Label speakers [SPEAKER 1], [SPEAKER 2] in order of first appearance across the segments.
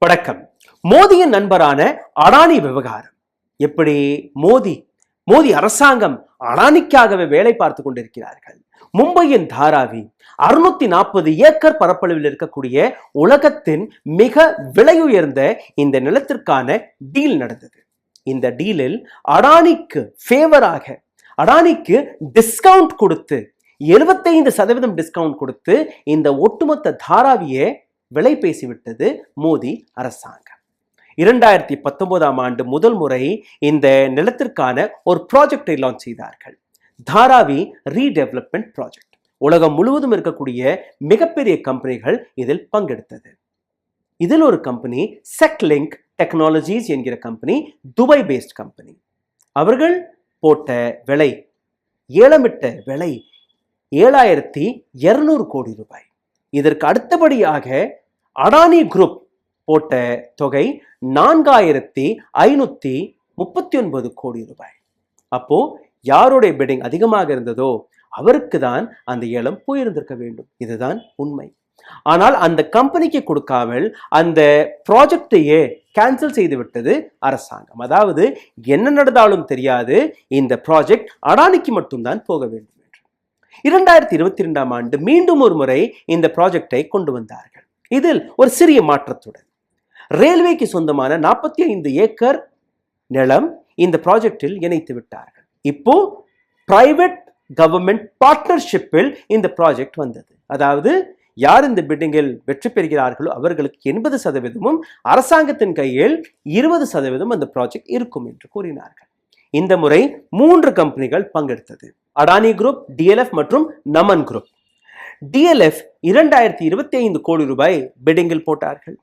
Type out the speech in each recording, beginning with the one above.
[SPEAKER 1] வணக்கம். மோடியின் நண்பரான அடானி விவகாரம். எப்படி மோடி அரசாங்கம் அடானிக்காகவே வேலை பார்த்து கொண்டிருக்கிறார்கள். மும்பையின் தாராவி 640 ஏக்கர் பரப்பளவில் இருக்கக்கூடிய உலகத்தின் மிக விலையுயர்ந்த இந்த நிலத்திற்கான டீல் நடந்தது. இந்த டீலில் அடானிக்கு ஃபேவராக அடானிக்கு டிஸ்கவுண்ட் கொடுத்து 75% டிஸ்கவுண்ட் கொடுத்து இந்த ஒட்டுமொத்த தாராவியை விலை பேசிவிட்டது மோடி அரசாங்கம். 2019ஆம் ஆண்டு முதல் முறை இந்த நிலத்திற்கான ஒரு ப்ராஜெக்டை லான்ச் செய்தார்கள். Dharavi redevelopment project. உலகம் முழுவதும் இருக்கக்கூடிய மிகப்பெரிய கம்பெனிகள் இதில் பங்கெடுத்தது. இதில் ஒரு கம்பெனி செக்லிங்க் டெக்னாலஜிஸ் என்கிற கம்பெனி, துபாய் பேஸ்ட் கம்பெனி. அவர்கள் போட்ட விலை, ஏலமிட்ட விலை 7200 கோடி ரூபாய். இதற்கு அடுத்தபடியாக அடானி குரூப் போட்ட தொகை 4539 கோடி ரூபாய். அப்போ யாருடைய பிடிங் அதிகமாக இருந்ததோ அவருக்கு தான் அந்த ஏலம் போயிருந்திருக்க வேண்டும். இதுதான் உண்மை. ஆனால் அந்த கம்பெனிக்கு கொடுக்காமல் அந்த ப்ராஜெக்டையே கேன்சல் செய்து விட்டது அரசாங்கம். அதாவது என்ன நடந்தாலும் தெரியாது, இந்த ப்ராஜெக்ட் அடானிக்கு மட்டும்தான் போக வேண்டும் என்று. 2022ஆம் ஆண்டு மீண்டும் ஒரு முறை இந்த ப்ராஜெக்டை கொண்டு வந்தார்கள். இதில் ஒரு சிறிய மாற்றத்துடன் ரயில்வேக்கு சொந்தமான 45 ஏக்கர் நிலம் இந்த ப்ராஜெக்டில் இணைத்து விட்டார்கள். இப்போ பிரைவேட் கவர்மெண்ட் பார்ட்னர்ஷிப்பில் இந்த ப்ராஜெக்ட் வந்தது. அதாவது யார் இந்த பிட்டிங்கில் வெற்றி பெறுகிறார்களோ அவர்களுக்கு 80%, அரசாங்கத்தின் கையில் 20% அந்த ப்ராஜெக்ட் இருக்கும் என்று கூறினார்கள். இந்த முறை 3 கம்பெனிகள் பங்கெடுத்தது. அடானி குரூப், டிஎல்எஃப் மற்றும் நமன் குரூப். டிஎல்எஃப் 2025 கோடி ரூபாய் பிட்டிங்கில் போட்டார்கள்.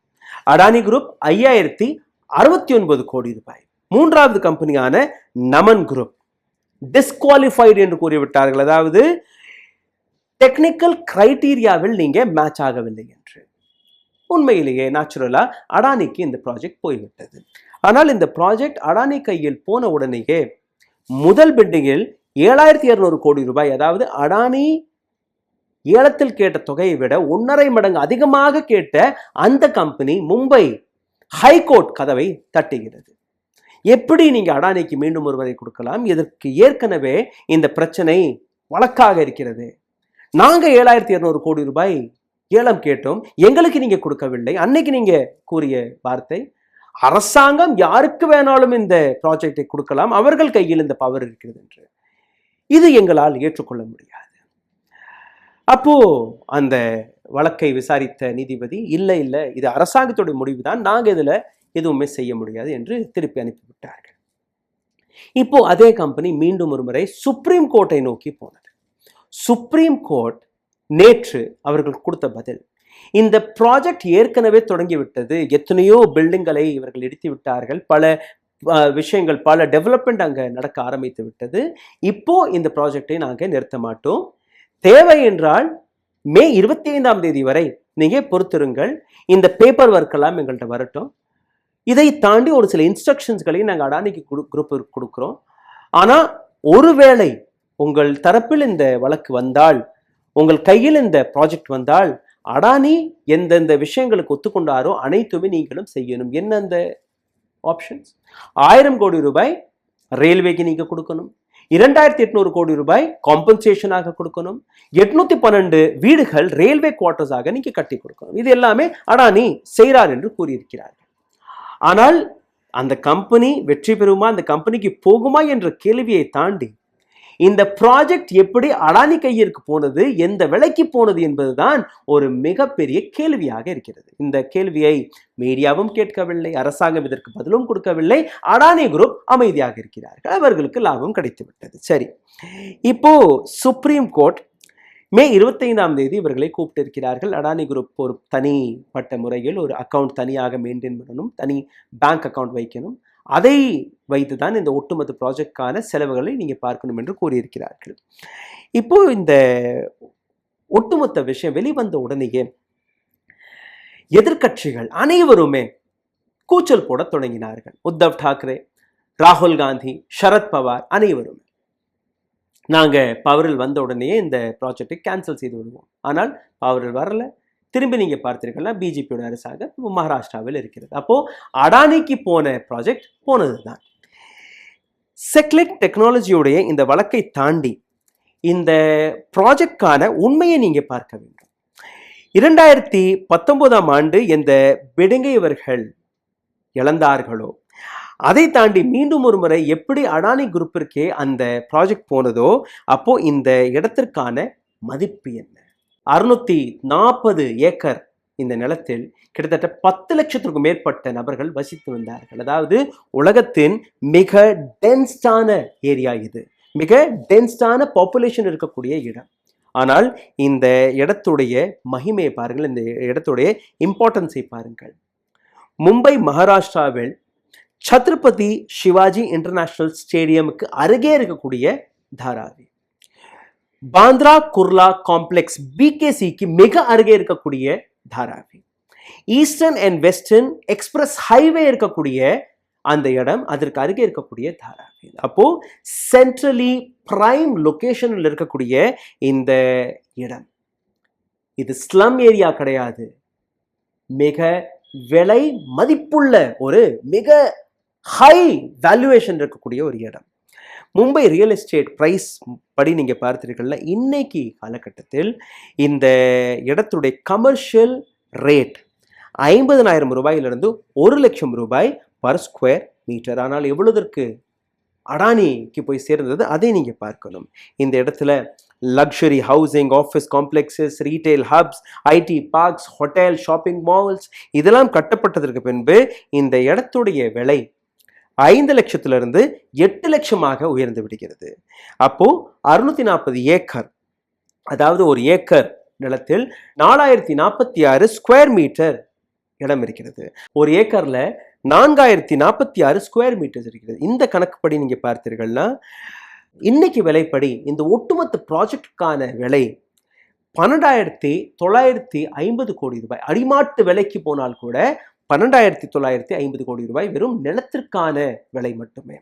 [SPEAKER 1] அடானி குரூப் 5069 கோடி ரூபாய். மூன்றாவது கம்பெனியான நமன் குரூப் டிஸ்குவாலிஃபைடு என்று கூறிவிட்டார்கள். அதாவது டெக்னிக்கல் கிரைட்டீரியாவில் நீங்க மேட்ச் ஆகவில்லை என்று. உண்மையிலேயே நேச்சுரலா அடானிக்கு இந்த ப்ராஜெக்ட் போய்விட்டது. ஆனால் இந்த ப்ராஜெக்ட் அடானி கையில் போன உடனேயே முதல் பிட்டிங்கில் 7200 கோடி ரூபாய், அதாவது அடானி ஏலத்தில் கேட்ட தொகையை விட 1.5 மடங்கு அதிகமாக கேட்ட அந்த கம்பெனி மும்பை ஹைகோர்ட் கதவை தட்டுகிறது. எப்படி நீங்க அடானிக்கு மீண்டும் ஒருவரை கொடுக்கலாம்? இதற்கு ஏற்கனவே இந்த பிரச்சனை வழக்காக இருக்கிறது. நாங்க 7200 கோடி ரூபாய் ஏலம் கேட்டோம், எங்களுக்கு நீங்க கொடுக்கவில்லை. அன்னைக்கு நீங்க கூறிய வார்த்தை, அரசாங்கம் யாருக்கு வேணாலும் இந்த ப்ராஜெக்டை கொடுக்கலாம், அவர்கள் கையில் இந்த பவர் இருக்கிறது என்று. இது எங்களால் ஏற்றுக்கொள்ள முடியாது. அப்போ அந்த வழக்கை விசாரித்த நீதிபதி, இல்லை இது அரசாங்கத்துடைய முடிவு தான், நாங்க இதுல எதுவுமே செய்ய முடியாது என்று திருப்பி அனுப்பிவிட்டார்கள். இப்போ அதே கம்பெனி மீண்டும் ஒரு முறை சுப்ரீம் கோர்ட்டை நோக்கி போனது. சுப்ரீம் கோர்ட் நேற்று அவர்கள் கொடுத்த பதில், இந்த ப்ராஜெக்ட் ஏற்கனவே தொடங்கிவிட்டது, எத்தனையோ பில்டிங்களை இவர்கள் இடித்து விட்டார்கள், பல விஷயங்கள், பல டெவலப்மெண்ட் அங்க நடக்க ஆரம்பித்து விட்டது. இப்போ இந்த ப்ராஜெக்டை நாங்க நிறுத்த மாட்டோம். தேவை என்றால் மே 25ஆம் தேதி வரை நீங்க பொறுத்திருங்கள், இந்த பேப்பர் ஒர்க் எல்லாம் எங்கள்கிட்ட வரட்டும். இதை தாண்டி ஒரு சில இன்ஸ்ட்ரக்ஷன்ஸ்களையும் நாங்கள் அடானிக்கு குரூப் கொடுக்குறோம். ஆனா ஒருவேளை உங்கள் தரப்பில் இந்த வழக்கு வந்தால், உங்கள் கையில் இந்த ப்ராஜெக்ட் வந்தால், அடானி எந்தெந்த விஷயங்களுக்கு ஒத்துக்கொண்டாரோ அனைத்துமே நீங்களும் செய்யணும். என்ன அந்த ஆப்ஷன்ஸ்? 1000 கோடி ரூபாய் ரயில்வேக்கு நீங்க கொடுக்கணும், 2800 கோடி ரூபாய் காம்பன்சேஷனாக கொடுக்கணும், 812 வீடுகள் ரயில்வே குவார்டர்ஸாக நீங்க கட்டி கொடுக்கணும். இது எல்லாமே அடானி செய்கிறார் என்று கூறியிருக்கிறார்கள். ஆனால் அந்த கம்பெனி வெற்றி பெறுமா, அந்த கம்பெனிக்கு போகுமா என்ற கேள்வியை தாண்டி இந்த ப்ராஜெக்ட் எப்படி அடானி கையிற்கு போனது, எந்த விலைக்கு போனது என்பதுதான் ஒரு மிகப்பெரிய கேள்வியாக இருக்கிறது. இந்த கேள்வியை மீடியாவும் கேட்கவில்லை, அரசாங்கம் இதற்கு பதிலும் கொடுக்கவில்லை. அடானி குரூப் அமைதியாக இருக்கிறார்கள், அவர்களுக்கு லாபம் கிடைத்து விட்டது. சரி, இப்போ சுப்ரீம் கோர்ட் மே 25ஆம் தேதி இவர்களை கூப்பிட்டு இருக்கிறார்கள். அடானி குரூப் ஒரு தனிப்பட்ட முறையில் ஒரு அக்கௌண்ட் தனியாக மெயின்டைன் பண்ணணும், தனி பேங்க் அக்கௌண்ட் வைக்கணும். அதை வைத்துதான் இந்த ஒட்டுமொத்த ப்ராஜெக்டுக்கான செலவுகளை நீங்க பார்க்கணும் என்று கூறியிருக்கிறார்கள். இப்போ இந்த ஒட்டுமொத்த விஷயம் வெளிவந்த உடனேயே எதிர்க்கட்சிகள் அனைவருமே கூச்சல் போட தொடங்கினார்கள். உத்தவ் தாக்கரே, ராகுல் காந்தி, சரத் பவார் அனைவரும் நாங்க பவரில் வந்த உடனே இந்த ப்ராஜெக்டை கேன்சல் செய்து விடுவோம். ஆனால் பவரில் வரல, திரும்பி நீங்க பார்த்தீர்கள்னா பிஜேபியோட அரசாங்கம் மகாராஷ்டிராவில் இருக்கிறது. அப்போ அடானிக்கு போன ப்ராஜெக்ட் போனதுதான். செக்லெட் டெக்னாலஜியோடைய இந்த வழக்கை தாண்டி இந்த ப்ராஜெக்ட்கான உண்மையை நீங்க பார்க்க வேண்டும். 2019 ஆண்டு எந்த பிடிங்கை இவர்கள் இழந்தார்களோ அதை தாண்டி மீண்டும் ஒரு முறை எப்படி அடானி குரூப்பிற்கே அந்த ப்ராஜெக்ட் போனதோ அப்போ இந்த இடத்திற்கான மதிப்பு என்ன? 640 ஏக்கர் இந்த நிலத்தில் கிட்டத்தட்ட 10 லட்சத்திற்கும் மேற்பட்ட நபர்கள் வசித்து வந்தார்கள். அதாவது உலகத்தின் மிக டென்ஸ்டான ஏரியா இது, மிக டென்ஸ்டான பாப்புலேஷன் இருக்கக்கூடிய இடம். ஆனால் இந்த இடத்துடைய மகிமையை பாருங்கள், இந்த இடத்துடைய இம்பார்ட்டன்ஸை பாருங்கள். மும்பை மகாராஷ்டிராவில் சத்ரபதி சிவாஜி இன்டர்நேஷனல் ஸ்டேடியமுக்கு அருகே இருக்கக்கூடிய தாராவி, பாந்த்ரா குர்லா காம்ப்ளெக்ஸ் பிகேசிக்கு மிக அருகே இருக்கக்கூடிய Dharavi, eastern and western express highway இருக்கக்கூடிய அந்த இடம், அதற்கு அருகே இருக்கக்கூடிய தாராவி. அப்போ சென்ட்ரலி பிரைம் லொகேஷனில் இருக்கக்கூடிய இந்த இடம் இது ஸ்லம் ஏரியா கிடையாது, மிக விலை மதிப்புள்ள ஒரு மிக ஹை வேல்யூவேஷன் இருக்கக்கூடிய ஒரு இடம். மும்பை ரியல் எஸ்டேட் பிரைஸ் படி நீங்க பார்த்தீர்கள்னா இன்னைக்கு காலகட்டத்தில் இந்த இடத்துடைய கமர்ஷியல் ரேட் 50,000 ரூபாயிலிருந்து 1 லட்சம் ரூபாய் பர் ஸ்கொயர் மீட்டர். ஆனால் எவ்வளவுக்கு அடானிக்கு போய் சேர்ந்தது அதை நீங்க பார்க்கணும். இந்த இடத்துல luxury housing, office complexes, retail hubs, ID parks, hotel, shopping malls இதெல்லாம் கட்டப்பட்டதற்கு பின்பு இந்த இடத்துடைய விலை 5 லட்சத்திலிருந்து 8 லட்சமாக உயர்ந்து விடுகிறது. அப்போ 640 ஏக்கர், அதாவது ஒரு ஏக்கர் நிலத்தில் 4046 ஸ்கொயர் மீட்டர் இடம் இருக்கிறது. ஒரு ஏக்கர்ல 4046 ஸ்கொயர் மீட்டர்ஸ் இருக்கிறது. இந்த கணக்குப்படி நீங்க பார்த்தீர்கள்னா இன்னைக்கு விலைப்படி இந்த ஒட்டுமொத்த ப்ராஜெக்டுக்கான விலை 12,950 கோடி ரூபாய். அடிமாட்டு விலைக்கு போனால் கூட 12,950 கோடி ரூபாய் வெறும் நிலத்திற்கான விலை மட்டுமே.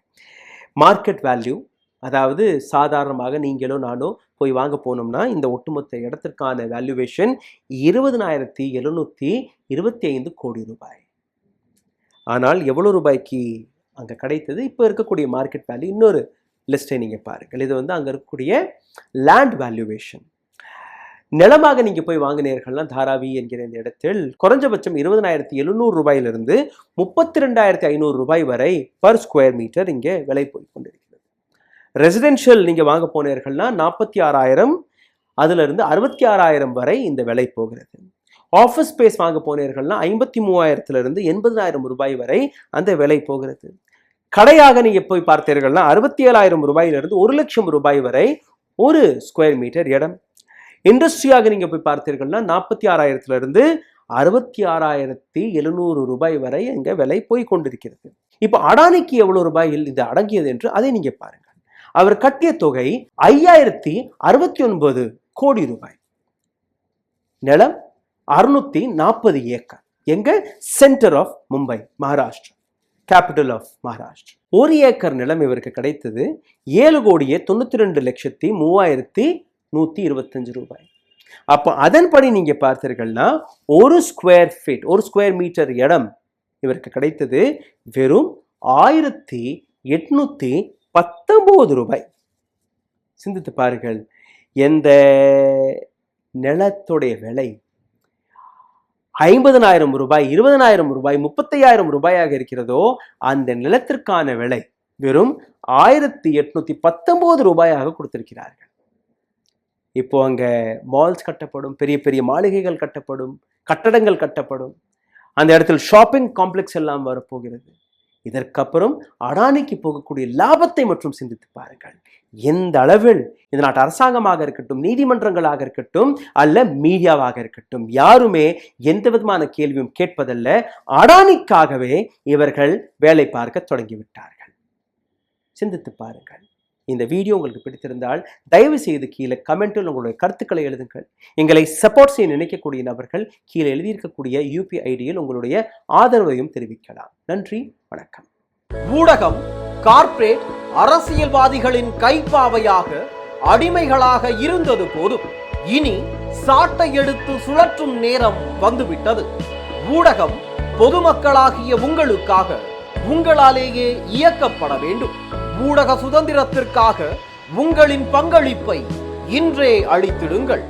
[SPEAKER 1] மார்க்கெட் வேல்யூ, அதாவது சாதாரணமாக நீங்களும் நானும் போய் வாங்க போனோம்னா இந்த ஒட்டுமொத்த இடத்திற்கான வேல்யூவேஷன் 20,725 கோடி ரூபாய். ஆனால் எவ்வளவு ரூபாய்க்கு அங்க கிடைத்தது? இப்போ இருக்கக்கூடிய மார்க்கெட் வேல்யூ இன்னொரு லிஸ்டை நீங்க பாருங்கள். இது அங்க இருக்கக்கூடிய லேண்ட் வேல்யூவேஷன். நிலமாக நீங்க போய் வாங்கினீர்கள்னா தாராவி என்கிற இந்த இடத்தில் குறைஞ்சபட்சம் 20,700 ரூபாயிலிருந்து 32,500 ரூபாய் வரை பர் ஸ்கொயர் மீட்டர் இங்கே விலை போய் கொண்டிருக்கிறது. ரெசிடென்ஷியல் நீங்க வாங்க போனீர்கள்னா 46,000 அதுல இருந்து 66,000 வரை இந்த விலை போகிறது. ஆஃபீஸ் ஸ்பேஸ் வாங்க போனீர்கள்னா 53,000 80,000 ரூபாய் வரை அந்த விலை போகிறது. கடையாக நீங்க போய் பார்த்தீர்கள்னா 67,000 ரூபாயிலிருந்து 1 லட்சம் ரூபாய் வரை ஒரு ஸ்கொயர் மீட்டர் இடம். இண்டஸ்ட்ரியாக நீங்க போய் பார்த்தீர்கள்னா 46,000 66,700 ரூபாய் வரை எங்க விலை போய் கொண்டிருக்கிறது. இப்போ அடானிக்கு எவ்வளவு ரூபாயில் இது அடங்கியது என்று அதை நீங்க பாருங்கள். அவர் கட்டிய தொகை 5,069 கோடி ரூபாய். நிலம் 640 ஏக்கர். எங்க? Centre of Mumbai, Maharashtra, capital of Maharashtra. 1 acre நிலம் இவருக்கு கிடைத்தது 7,92,03,125 ரூபாய். அப்போ அதன்படி நீங்க பார்த்தீர்கள்னா ஒரு ஸ்கொயர் மீட்டர் இடம் இவருக்கு கிடைத்தது வெறும் 1,819 ரூபாய். சிந்தித்து பாருங்கள், எந்த நிலத்துடைய விலை 50,000 ரூபாய், 20,000 ரூபாய், 35,000 ரூபாயாக இருக்கிறதோ அந்த நிலத்திற்கான விலை வெறும் 1,819 ரூபாயாக கொடுத்திருக்கிறார்கள். இப்போ அங்க மால்ஸ் கட்டப்படும், பெரிய பெரிய மாளிகைகள் கட்டப்படும், கட்டடங்கள் கட்டப்படும், அந்த இடத்தில் ஷாப்பிங் காம்ப்ளெக்ஸ் எல்லாம் வரப்போகிறது. இதற்கப்புறம் அடானிக்கு போகக்கூடிய லாபத்தை மற்றும் சிந்தித்து பாருங்கள். எந்த அளவில் இந்த நாட்டு அரசாங்கமாக இருக்கட்டும், நீதிமன்றங்களாக இருக்கட்டும், அல்ல மீடியாவாக இருக்கட்டும், யாருமே எந்த விதமான கேள்வியும் கேட்பதல்ல. அடானிக்காகவே இவர்கள் வேலை பார்க்க தொடங்கிவிட்டார்கள். சிந்தித்து பாருங்கள். இந்த வீடியோ உங்களுக்கு பிடித்திருந்தால் தயவு செய்து கீழே கமெண்டில் உங்களுடைய கருத்துக்களை எழுதுங்கள். எங்களை சப்போர்ட் செய்ய நினைக்கக்கூடிய நபர்கள் கீழே எழுதியிருக்கக்கூடிய UPI ஐடியில் உங்களுடைய ஆதரவையும் தெரிவிக்கலாம். நன்றி, வணக்கம்.
[SPEAKER 2] ஊடகம் கார்ப்பரேட் அரசியல்வாதிகளின் கைப்பாவையாக, அடிமைகளாக இருந்தது போதும். இனி சாட்டை எடுத்து சுழற்றும் நேரம் வந்துவிட்டது. ஊடகம் பொதுமக்களாகிய உங்களுக்காக, உங்களாலேயே இயக்கப்பட வேண்டும். ஊடக சுதந்திரத்திற்காக உங்களின் பங்களிப்பை இன்றே அளித்திடுங்கள்.